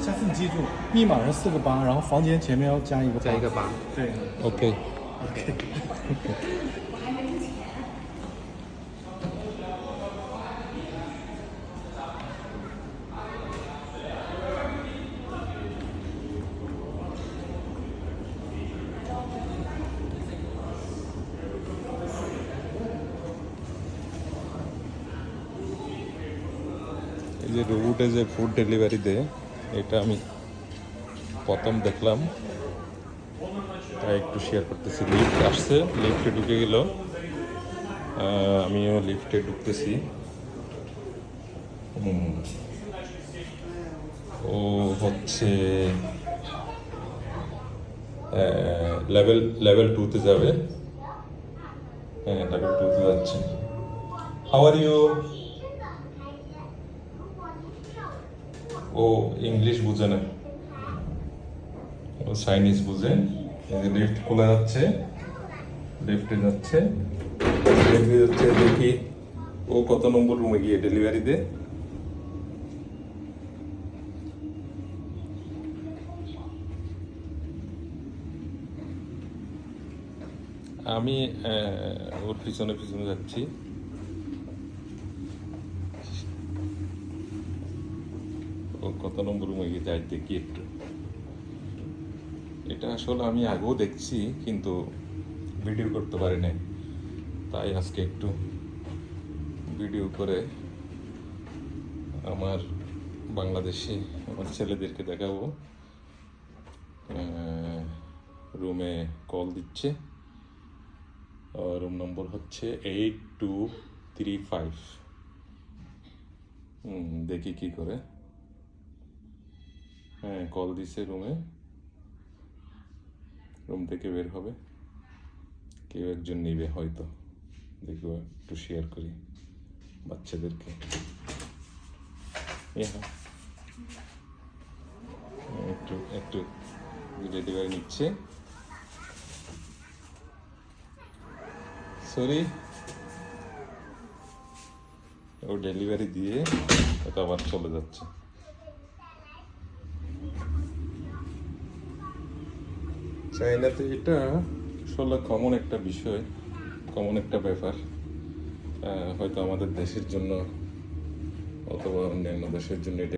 下次你记住，密码是4个8，然后房间前面要加一个加一个8。对 OK。 ，OK。এই যে রোবটে যে food delivery দেয়, এটা আমি প্রথম দেখলাম, তাই একটু শেয়ার করতেছি। লিফট আসছে, লিফটে ঢুকে গেল, আমিও লিফটে ঢুকতেছি। ও হচ্ছে লেভেল 2-তে যাবে। হ্যাঁ, লেভেল 2-তে যাচ্ছে। How are you? ও ইংলিশ বুঝে না, ও চাইনিজ বুঝে। এই যে লিফট খোলা যাচ্ছে, লিফটে যাচ্ছে, দেখি ও কত নম্বর রুমে গিয়ে ডেলিভারি দে। আমি ওর পিছনে পিছনে যাচ্ছি। ও কত নম্বর রুমে গিয়ে যাই দেখি একটু। এটা আসলে আমি আগেও দেখছি, কিন্তু ভিডিও করতে পারি নাই, তাই আজকে একটু ভিডিও করে আমার বাংলাদেশি আমার ছেলেদেরকে দেখাবো। রুমে কল দিচ্ছে, রুম নম্বর হচ্ছে 8235। দেখি কি করে। হ্যাঁ, কল দিছে রুমে, রুম থেকে বের হবে, কেউ একজন নিবে হয়তো। দেখবো, একটু শেয়ার করি বাচ্চাদেরকে। একটু একটু ডেলিভারি নিচ্ছে। সরি, ও ডেলিভারি দিয়ে এটা আবার চলে যাচ্ছে। চাইনাতে এটা আসলে কমন একটা বিষয়, কমন একটা ব্যাপার। হয়তো আমাদের দেশের জন্য অথবা অন্যান্য দেশের জন্য এটা